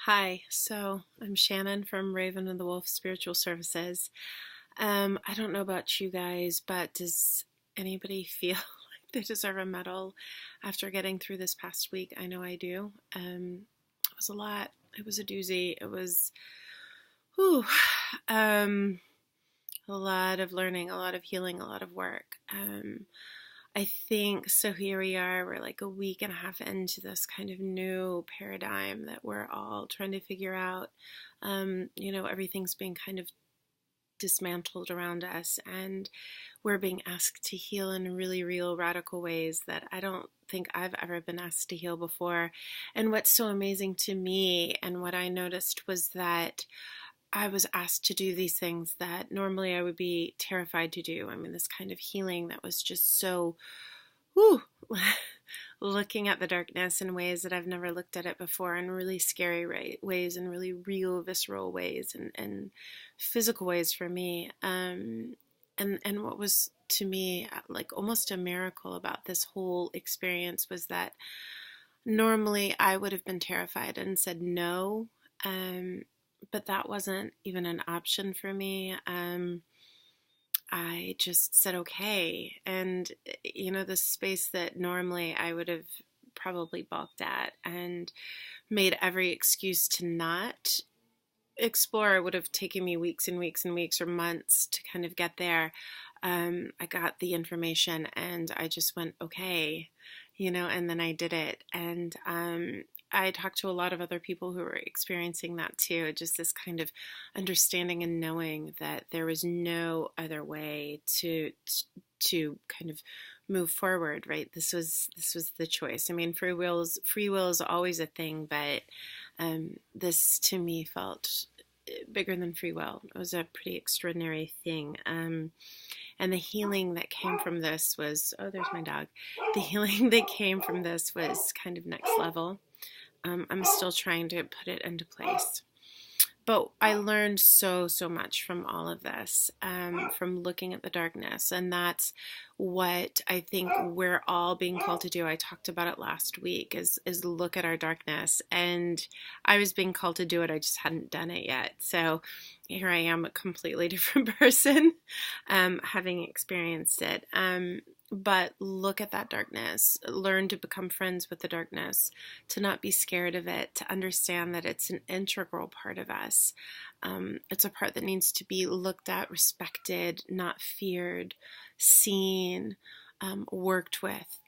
Hi, so I'm Shannon from Raven and the Wolf Spiritual Services. I don't know about you guys, but does anybody feel like they deserve a medal after getting through this past week? I know I do. It was a lot. It was a doozy. It was, whew, um, a lot of learning, a lot of healing, a lot of work. I think so. Here we are, we're like a week and a half into this kind of new paradigm that we're all trying to figure out. Everything's being kind of dismantled around us, and we're being asked to heal in really real, radical ways that I don't think I've ever been asked to heal before. And what's so amazing to me, and what I noticed, was that I was asked to do these things that normally I would be terrified to do. I mean, this kind of healing that was just so, whew, looking at the darkness in ways that I've never looked at it before, in really scary ways, in really real, visceral ways, and physical ways for me. And what was to me like almost a miracle about this whole experience was that normally I would have been terrified and said no. But that wasn't even an option for me. I just said okay. And, the space that normally I would have probably balked at and made every excuse to not explore, it would have taken me weeks and weeks and weeks or months to kind of get there. I got the information and I just went, okay, and then I did it. And I talked to a lot of other people who were experiencing that too, just this kind of understanding and knowing that there was no other way to kind of move forward, right? This was the choice. I mean, free will is always a thing, but this to me felt bigger than free will. It was a pretty extraordinary thing. And the healing that came from this was, oh, there's my dog. The healing that came from this was kind of next level. I'm still trying to put it into place. But I learned so much from all of this, from looking at the darkness. And that's what I think we're all being called to do. I talked about it last week, is look at our darkness. And I was being called to do it. I just hadn't done it yet. So here I am, a completely different person, having experienced it. But look at that darkness, learn to become friends with the darkness, to not be scared of it, to understand that it's an integral part of us. It's a part that needs to be looked at, respected, not feared, seen, worked with.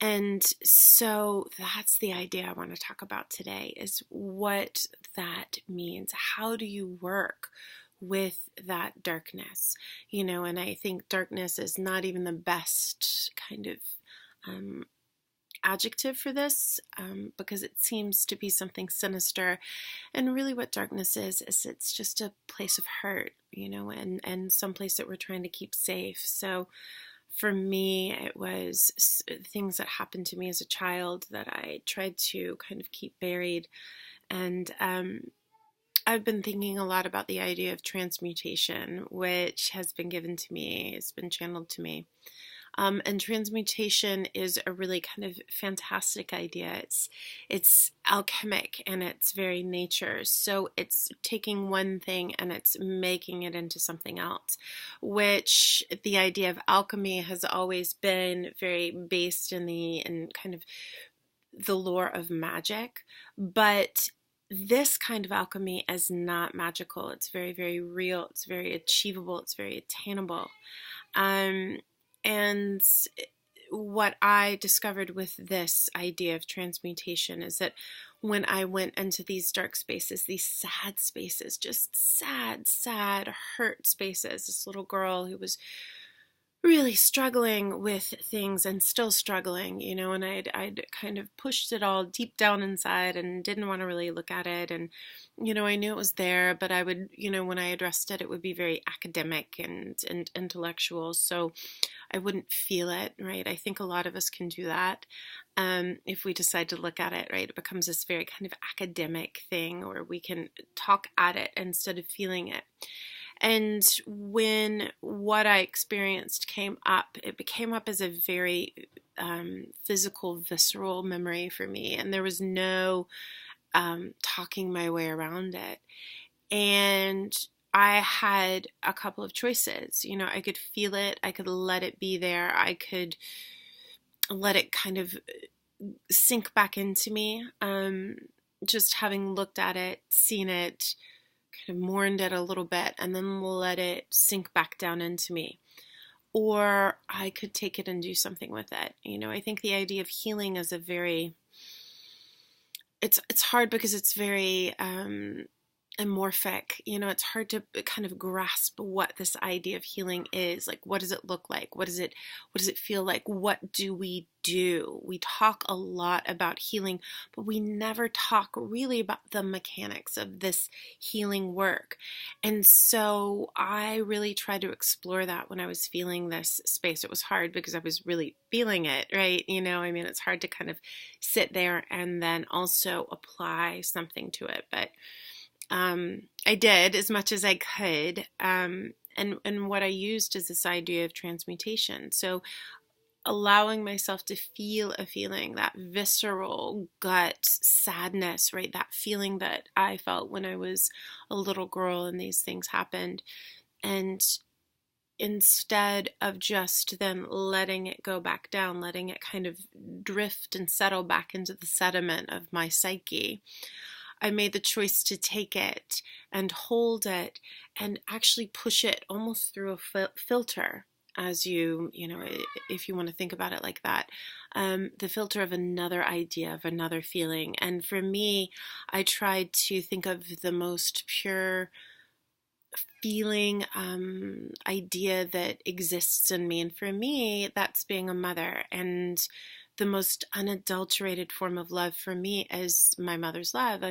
And so that's the idea I want to talk about today, is what that means. How do you work with that darkness? And I think darkness is not even the best kind of adjective for this, because it seems to be something sinister. And really what darkness is it's just a place of hurt, and some place that we're trying to keep safe. So for me, it was things that happened to me as a child that I tried to kind of keep buried. And I've been thinking a lot about the idea of transmutation, which has been given to me, it's been channeled to me. And transmutation is a really kind of fantastic idea. It's alchemic in its very nature. So it's taking one thing and it's making it into something else, which the idea of alchemy has always been very based in kind of the lore of magic. But this kind of alchemy is not magical. It's very, very real. It's very achievable. It's very attainable. And what I discovered with this idea of transmutation is that when I went into these dark spaces, these sad spaces, just sad, hurt spaces, this little girl who was really struggling with things and still struggling, and I'd kind of pushed it all deep down inside and didn't want to really look at it. And, I knew it was there, but I would, when I addressed it, it would be very academic and intellectual. So I wouldn't feel it, right? I think a lot of us can do that. If we decide to look at it, right, it becomes this very kind of academic thing, or we can talk at it instead of feeling it. And when what I experienced came up, it came up as a very physical, visceral memory for me. And there was no talking my way around it. And I had a couple of choices. I could feel it, I could let it be there, I could let it kind of sink back into me. Just having looked at it, seen it, kind of mourned it a little bit, and then let it sink back down into me. Or I could take it and do something with it. I think the idea of healing is it's hard because it's very amorphic. It's hard to kind of grasp what this idea of healing is. Like, what does it look like? What does it feel like? What do we do? We talk a lot about healing, but we never talk really about the mechanics of this healing work. And so I really tried to explore that when I was feeling this space. It was hard because I was really feeling it, right? It's hard to kind of sit there and then also apply something to it. But I did as much as I could. And what I used is this idea of transmutation. So allowing myself to feel a feeling, that visceral gut sadness, right? That feeling that I felt when I was a little girl and these things happened. And instead of just then letting it go back down, letting it kind of drift and settle back into the sediment of my psyche, I made the choice to take it and hold it and actually push it almost through a filter, as if you want to think about it like that, the filter of another idea, of another feeling. And for me, I tried to think of the most pure feeling, idea that exists in me. And for me, that's being a mother. And the most unadulterated form of love for me is my mother's love.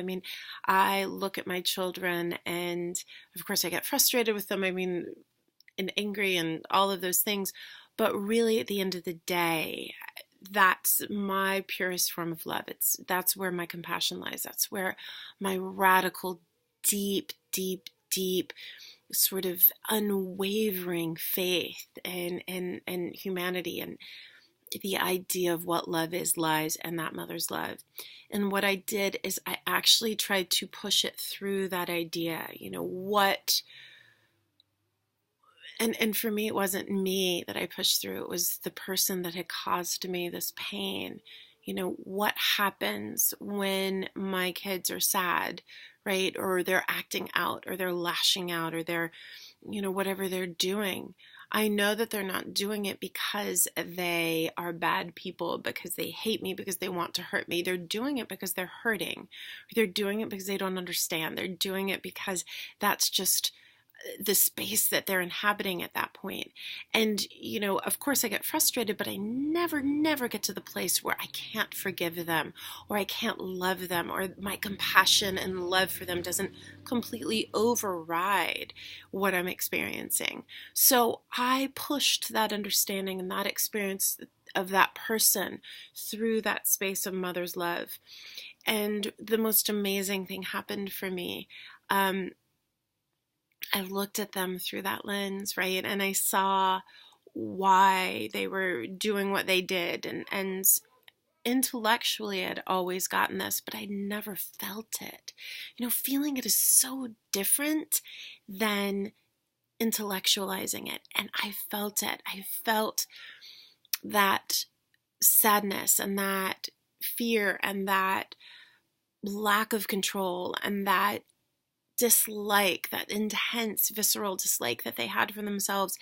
I look at my children and of course I get frustrated with them. And angry and all of those things. But really at the end of the day, that's my purest form of love. That's where my compassion lies. That's where my radical, deep, deep, deep sort of unwavering faith and humanity and the idea of what love is lies in that mother's love. And what I did is I actually tried to push it through that idea, and for me, it wasn't me that I pushed through. It was the person that had caused me this pain. What happens when my kids are sad, right? Or they're acting out, or they're lashing out, or they're, whatever they're doing. I know that they're not doing it because they are bad people, because they hate me, because they want to hurt me. They're doing it because they're hurting. They're doing it because they don't understand. They're doing it because that's just the space that they're inhabiting at that point. And, of course I get frustrated, but I never get to the place where I can't forgive them, or I can't love them, or my compassion and love for them doesn't completely override what I'm experiencing. So I pushed that understanding and that experience of that person through that space of mother's love. And the most amazing thing happened for me. I looked at them through that lens, right? And I saw why they were doing what they did. And intellectually, I'd always gotten this, but I never felt it. Feeling it is so different than intellectualizing it. And I felt it. I felt that sadness and that fear and that lack of control and that dislike, that intense visceral dislike that they had for themselves.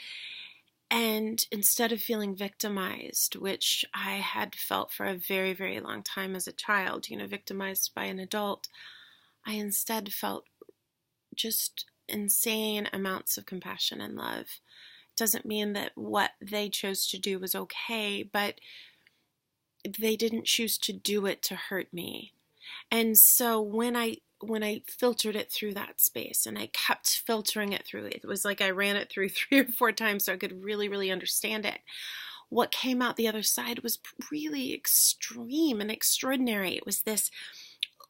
And instead of feeling victimized, which I had felt for a very, very long time as a child, victimized by an adult, I instead felt just insane amounts of compassion and love. It doesn't mean that what they chose to do was okay, but they didn't choose to do it to hurt me. And so when I filtered it through that space, and I kept filtering it through, it was like I ran it through 3 or 4 times so I could really, really understand it. What came out the other side was really extreme and extraordinary. It was this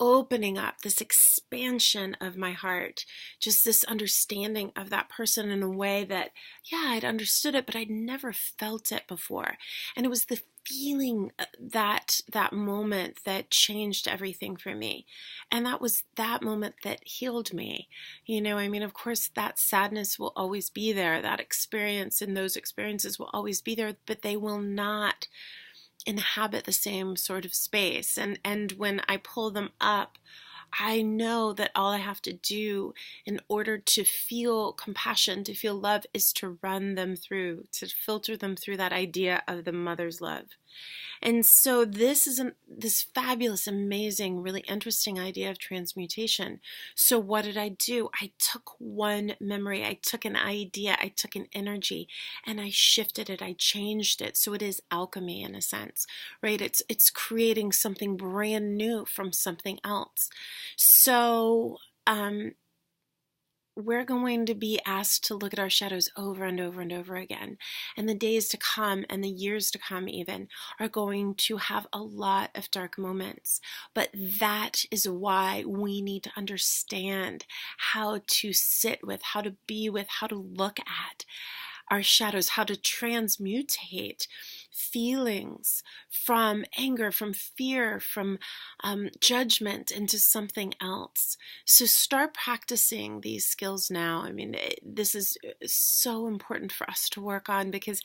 opening up, this expansion of my heart, just this understanding of that person in a way that, yeah, I'd understood it, but I'd never felt it before. And it was the feeling that moment that changed everything for me. And that was that moment that healed me. I mean, of course, that sadness will always be there. That experience and those experiences will always be there, but they will not inhabit the same sort of space. And when I pull them up, I know that all I have to do in order to feel compassion, to feel love, is to run them through, to filter them through that idea of the mother's love. And so this is this fabulous, amazing, really interesting idea of transmutation. So what did I do? I took one memory, I took an idea, I took an energy, and I shifted it, I changed it. So it is alchemy in a sense, right? It's creating something brand new from something else. So we're going to be asked to look at our shadows over and over and over again. And the days to come and the years to come even are going to have a lot of dark moments. But that is why we need to understand how to sit with, how to be with, how to look at our shadows, how to transmutate feelings from anger, from fear, from judgment into something else. So start practicing these skills now. I mean, this is so important for us to work on, because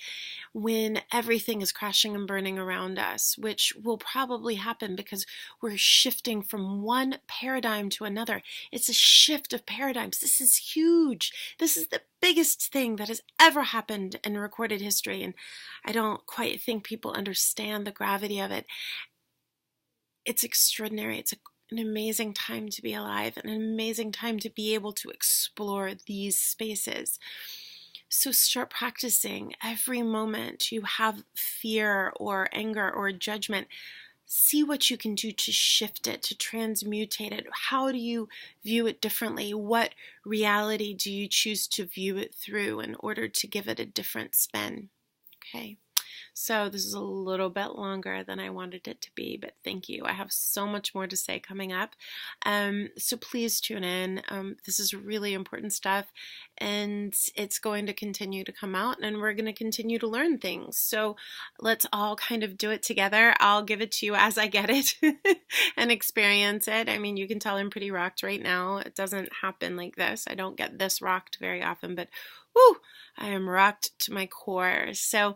when everything is crashing and burning around us, which will probably happen because we're shifting from one paradigm to another. It's a shift of paradigms. This is huge. This is the biggest thing that has ever happened in recorded history, and I don't quite think people understand the gravity of it. It's extraordinary. It's an amazing time to be alive, an amazing time to be able to explore these spaces. So start practicing. Every moment you have fear or anger or judgment, see what you can do to shift it, to transmutate it. How do you view it differently? What reality do you choose to view it through in order to give it a different spin? Okay. So this is a little bit longer than I wanted it to be, but thank you. I have so much more to say coming up. So please tune in. This is really important stuff, and it's going to continue to come out, and we're going to continue to learn things. So let's all kind of do it together. I'll give it to you as I get it and experience it. I mean, you can tell I'm pretty rocked right now. It doesn't happen like this. I don't get this rocked very often, but whoo, I am rocked to my core. So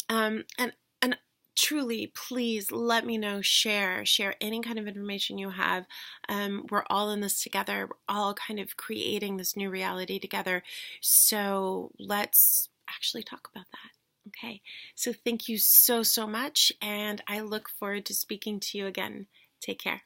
and truly, please let me know, share any kind of information you have. We're all in this together. We're all kind of creating this new reality together. So let's actually talk about that. Okay. So thank you so much. And I look forward to speaking to you again. Take care.